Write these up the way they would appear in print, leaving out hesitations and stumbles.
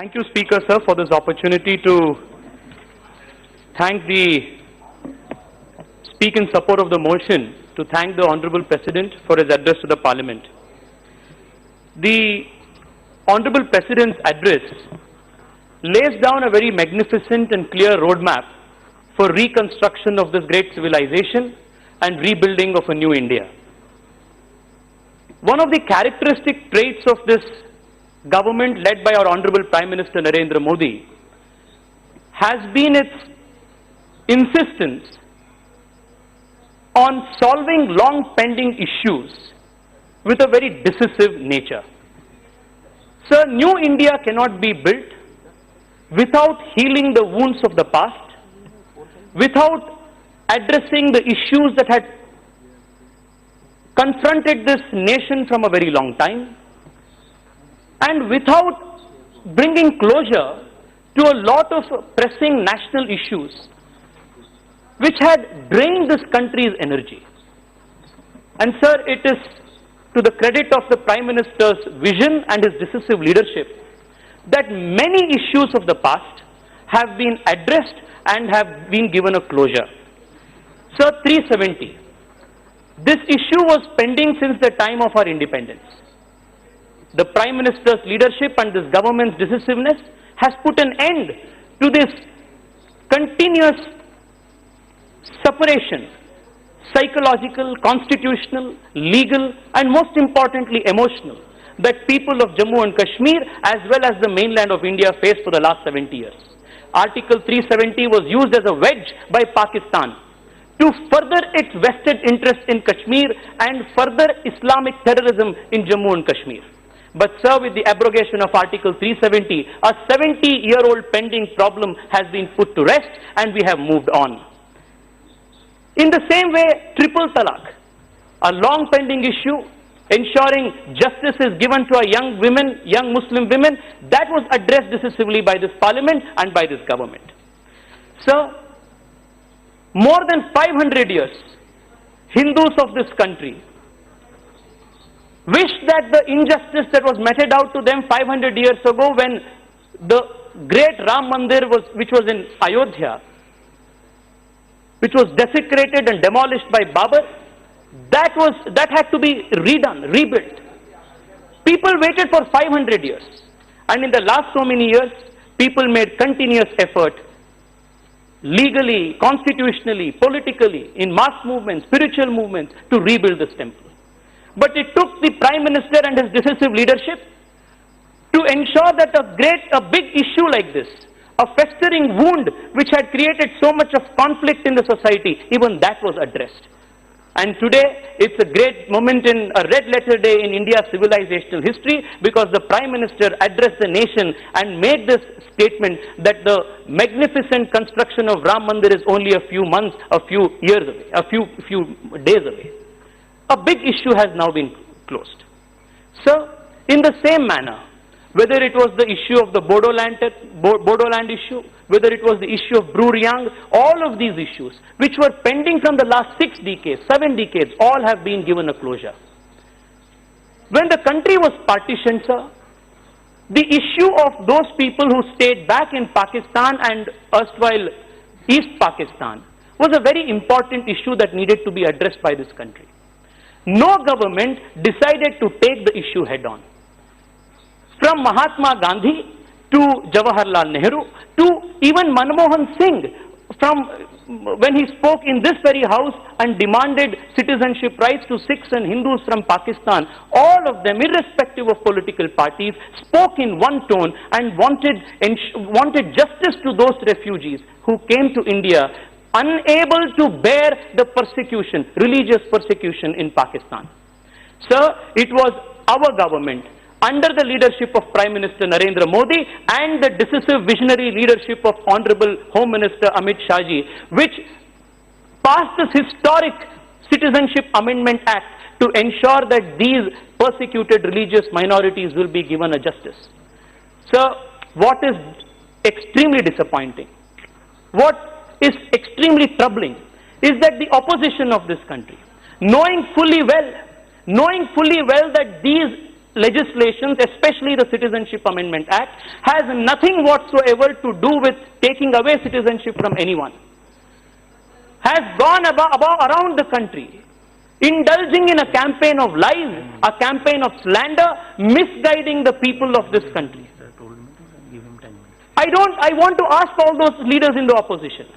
Thank you, Speaker, sir, for this opportunity to speak in support of the motion, to thank the Honorable President for his address to the Parliament. The Honorable President's address lays down a very magnificent and clear roadmap for reconstruction of this great civilization and rebuilding of a new India. One of the characteristic traits of this government led by our Honorable Prime Minister Narendra Modi has been its insistence on solving long pending issues with a very decisive nature. Sir, new India cannot be built without healing the wounds of the past, without addressing the issues that had confronted this nation from a very long time, and without bringing closure to a lot of pressing national issues which had drained this country's energy. And sir, it is to the credit of the Prime Minister's vision and his decisive leadership that many issues of the past have been addressed and have been given a closure. Sir, 370. This issue was pending since the time of our independence. The Prime Minister's leadership and this government's decisiveness has put an end to this continuous separation, psychological, constitutional, legal, and most importantly emotional, that people of Jammu and Kashmir as well as the mainland of India faced for the last 70 years. Article 370 was used as a wedge by Pakistan to further its vested interest in Kashmir and further Islamic terrorism in Jammu and Kashmir. But sir, with the abrogation of Article 370, a 70-year-old pending problem has been put to rest and we have moved on. In the same way, triple talaq, a long pending issue, ensuring justice is given to our young women, young Muslim women, that was addressed decisively by this Parliament and by this government. Sir, more than 500 years, Hindus of this country wish that the injustice that was meted out to them 500 years ago when the great Ram Mandir which was in Ayodhya, which was desecrated and demolished by Babur, that had to be redone, rebuilt. People waited for 500 years, and in the last so many years, people made continuous effort, legally, constitutionally, politically, in mass movements, spiritual movements, to rebuild this temple. But it took the Prime Minister and his decisive leadership to ensure that a big issue like this, a festering wound which had created so much of conflict in the society, even that was addressed. And today, it's a great moment in a red letter day in India's civilizational history because the Prime Minister addressed the nation and made this statement that the magnificent construction of Ram Mandir is only a few months, a few years away, a few days away. A big issue has now been closed. So, in the same manner, whether it was the issue of the Bodoland issue, whether it was the issue of Brur-Yang, all of these issues, which were pending from the last 6 decades, 7 decades, all have been given a closure. When the country was partitioned, sir, the issue of those people who stayed back in Pakistan and erstwhile East Pakistan was a very important issue that needed to be addressed by this country. No government decided to take the issue head on. From Mahatma Gandhi to Jawaharlal Nehru to even Manmohan Singh, from when he spoke in this very house and demanded citizenship rights to Sikhs and Hindus from Pakistan, all of them, irrespective of political parties, spoke in one tone and wanted justice to those refugees who came to India unable to bear the persecution, religious persecution in Pakistan. Sir, it was our government, under the leadership of Prime Minister Narendra Modi and the decisive visionary leadership of Honorable Home Minister Amit Shah ji, which passed this historic Citizenship Amendment Act to ensure that these persecuted religious minorities will be given a justice. Sir, what is extremely disappointing, what is extremely troubling, is that the opposition of this country, knowing fully well that these legislations, especially the Citizenship Amendment Act, has nothing whatsoever to do with taking away citizenship from anyone. Has gone around the country, indulging in a campaign of lies, a campaign of slander, misguiding the people of this country. I want to ask all those leaders in the opposition,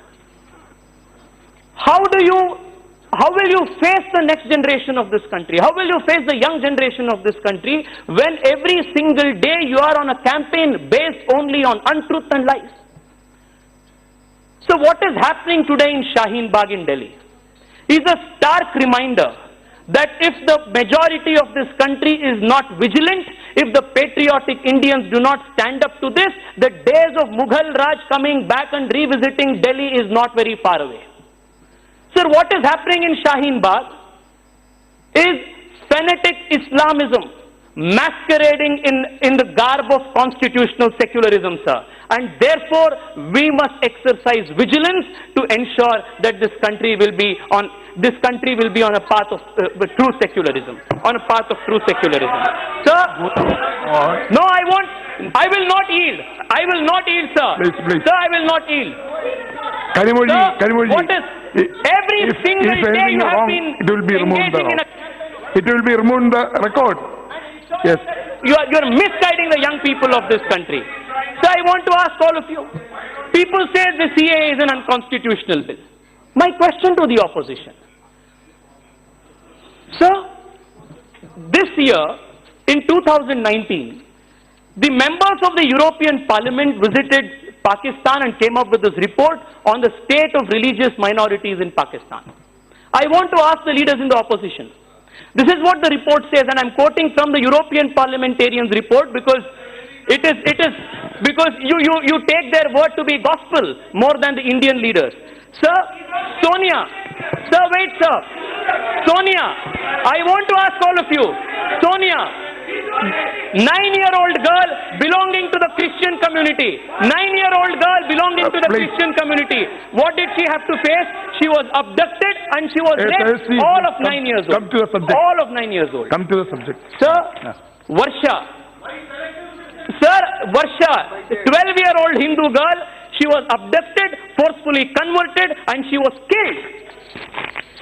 how will you face the next generation of this country? How will you face the young generation of this country when every single day you are on a campaign based only on untruth and lies? So what is happening today in Shaheen Bagh in Delhi is a stark reminder that if the majority of this country is not vigilant, if the patriotic Indians do not stand up to this, the days of Mughal Raj coming back and revisiting Delhi is not very far away. Sir, what is happening in Shaheen Bagh is fanatic Islamism masquerading in the garb of constitutional secularism, sir. And therefore, we must exercise vigilance to ensure that this country will be on a path of true secularism, on a path of true secularism. Sir, no, I will not yield. I will not yield, sir. Please. Sir, I will not yield. Karimulji, what is every single day you have been it will be removed. It will be removed the record. Yes. You are misguiding the young people of this country. So I want to ask all of you. People say the CAA is an unconstitutional bill. My question to the opposition. Sir, this year, in 2019, the members of the European Parliament visited Pakistan and came up with this report on the state of religious minorities in Pakistan. I want to ask the leaders in the opposition. This is what the report says, and I'm quoting from the European parliamentarians' report because it is because you take their word to be gospel more than the Indian leaders. Sir, Sonia, sir, wait, sir. Sonia, I want to ask all of you. Sonia, 9-year-old girl belonging to the Christian community. 9-year-old girl belonging to the Christian community. What did she have to face? She was abducted and she was raped. All of 9 years old. Come to the subject. All of 9 years old. Come to the subject. Sir, Varsha. Sir, Varsha, 12-year-old Hindu girl. She was abducted, forcefully converted, and she was killed.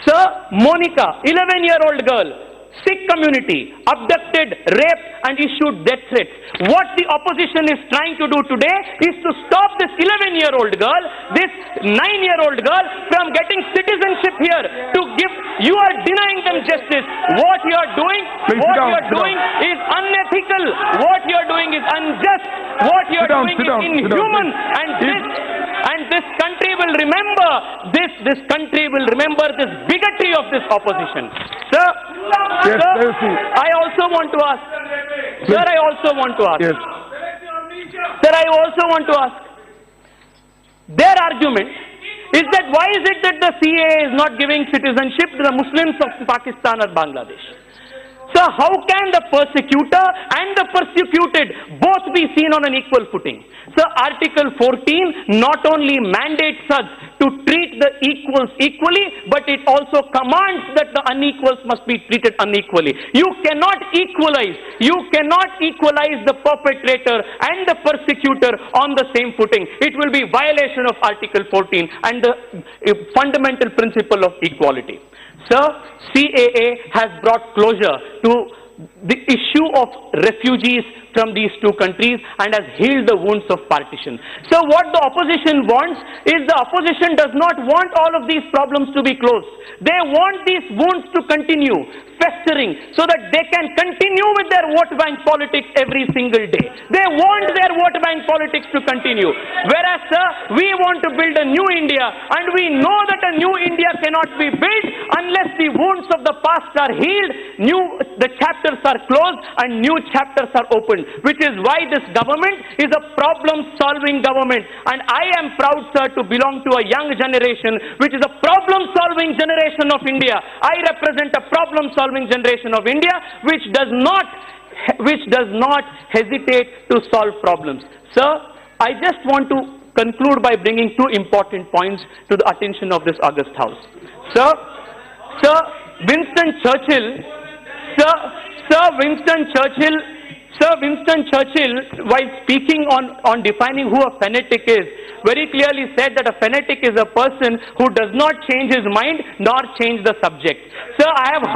Sir, Monica, 11-year-old girl, Sikh community, abducted, raped, and issued death threats. What the opposition is trying to do today is to stop this 11-year-old girl, this 9-year-old girl from getting citizenship here. You are denying them justice. What you are doing, is unethical. What you are doing is unjust. What you are doing is inhuman. And this country will remember this country will remember this bigotry of this opposition. Sir, yes, sir, I also want to ask. Sir, I also want to ask. Yes. Sir, I also want to ask. Their argument is that why is it that the CAA is not giving citizenship to the Muslims of Pakistan or Bangladesh? So how can the persecutor and the persecuted both be seen on an equal footing? So Article 14 not only mandates us to treat the equals equally, but it also commands that the unequals must be treated unequally. You cannot equalize the perpetrator and the persecutor on the same footing. It will be violation of Article 14 and the fundamental principle of equality. Sir, CAA has brought closure to the issue of refugees from these two countries and has healed the wounds of partition. So what the opposition wants is the opposition does not want all of these problems to be closed. They want these wounds to continue festering so that they can continue with their vote bank politics every single day. They want their vote bank politics to continue. Whereas, sir, we want to build a new India, and we know that a new India cannot be built unless the wounds of the past are healed, the chapters are closed, and new chapters are opened. Which is why this government is a problem-solving government. And I am proud, sir, to belong to a young generation which is a problem-solving generation of India. I represent a problem-solving generation of India which does not hesitate to solve problems. Sir, I just want to conclude by bringing two important points to the attention of this august house. Sir, Winston Churchill, Sir Winston Churchill, while speaking on defining who a fanatic is, very clearly said that a fanatic is a person who does not change his mind nor change the subject. Sir, I have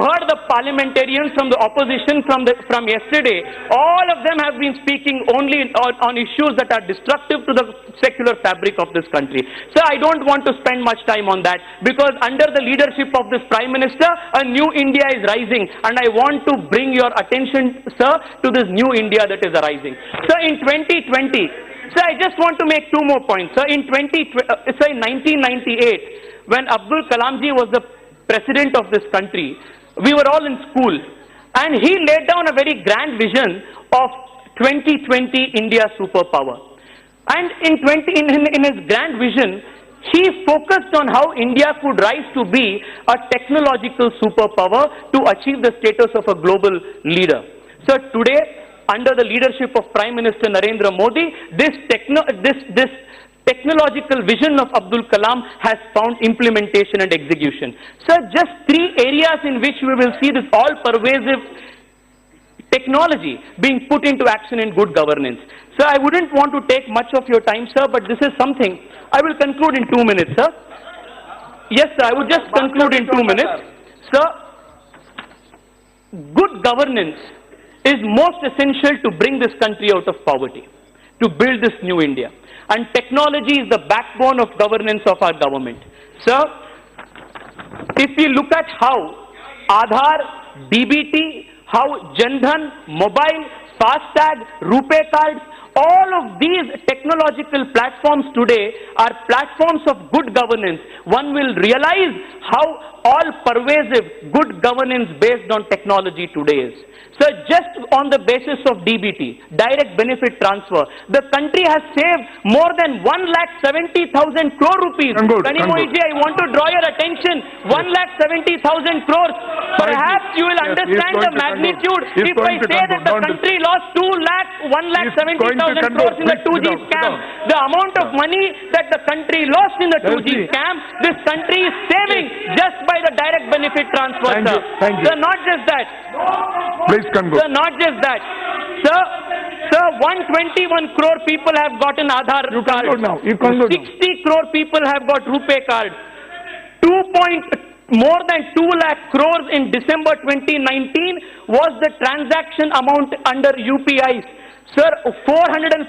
heard the parliamentarians from the opposition from yesterday. All of them have been speaking only on issues that are destructive to the secular fabric of this country. Sir, I don't want to spend much time on that, because under the leadership of this Prime Minister, a new India is rising, and I want to bring your attention, sir, to this new India that is arising. Sir, in 2020, sir, I just want to make two more points. Sir, in 1998, when Abdul Kalamji was the president of this country, we were all in school, and he laid down a very grand vision of 2020 India superpower. And in his grand vision, he focused on how India could rise to be a technological superpower to achieve the status of a global leader. So today, under the leadership of Prime Minister Narendra Modi, this technological vision of Abdul Kalam has found implementation and execution. Sir, just three areas in which we will see this all-pervasive technology being put into action in good governance. Sir, I wouldn't want to take much of your time, sir, but this is something. I will conclude in 2 minutes, sir. Yes, sir, I would just conclude in 2 minutes. Sir, good governance is most essential to bring this country out of poverty, to build this new India. And technology is the backbone of governance of our government. Sir, if we look at how Aadhaar, DBT, how Jan Dhan, mobile, FASTag, RuPay cards, all of these technological platforms today are platforms of good governance. One will realize how all-pervasive good governance based on technology today is. So just on the basis of DBT, direct benefit transfer, the country has saved more than 1,70,000 crore rupees. Kanimoiji, I want to draw your attention. 1,70,000 crores. Perhaps you will understand the magnitude if I say that the country lost 1,70,000 crores in the 2G scam. The amount of money that the country lost in the 2G scam, this country is saving just by the direct benefit transfer, sir. Sir, not just that. Please conclude. Sir, not just that. Sir, 121 crore people have gotten Aadhaar card. You conclude 60 crore people have got RuPay card. More than 2 lakh crores in December 2019 was the transaction amount under UPIs. Sir, 450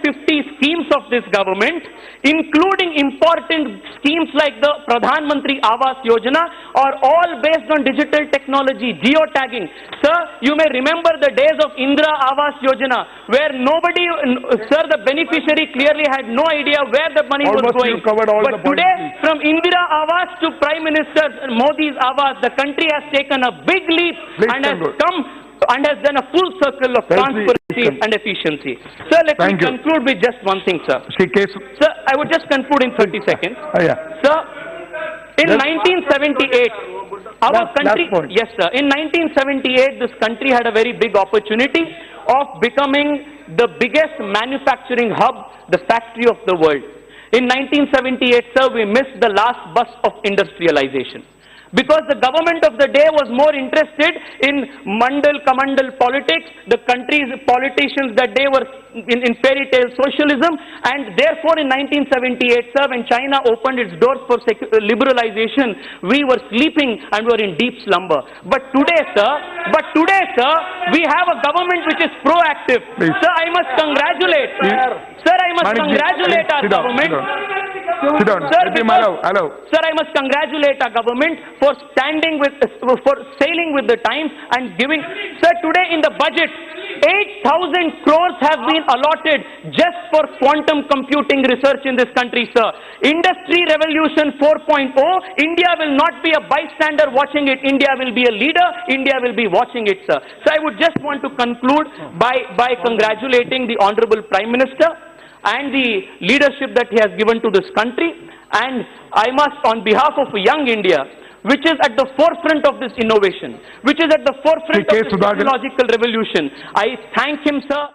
schemes of this government, including important schemes like the Pradhan Mantri Awas Yojana, are all based on digital technology, geotagging. Sir, you may remember the days of Indra Awas Yojana, where nobody, sir, the beneficiary clearly had no idea where the money was going. But today, from Indira Awas to Prime Minister Modi's Awas, the country has taken a big leap and has done a full circle of transparency and efficiency. Sir, let me conclude with just one thing, sir. Sir, I would just conclude in 30 seconds. Sir, in 1978, our country, yes sir, in 1978, this country had a very big opportunity of becoming the biggest manufacturing hub, the factory of the world. In 1978, sir, we missed the last bus of industrialization, because the government of the day was more interested in mandal-kamandal politics. The country's politicians that day were in fairy tale socialism, and therefore in 1978, sir, when China opened its doors for liberalization, we were sleeping and were in deep slumber. But today, sir, we have a government which is proactive. Sir, I must congratulate. Sir, I must congratulate our government. Sit down. Hello. Sir, I must congratulate our government for sailing with the times and giving. Sir, today in the budget, 8,000 crores have been allotted just for quantum computing research in this country, sir. Industry Revolution 4.0, India will not be a bystander watching it. India will be a leader. India will be watching it, sir. So I would just want to conclude by congratulating the Honorable Prime Minister and the leadership that he has given to this country. And I must, on behalf of young India, which is at the forefront of this innovation, which is at the forefront of this technological revolution, I thank him, sir.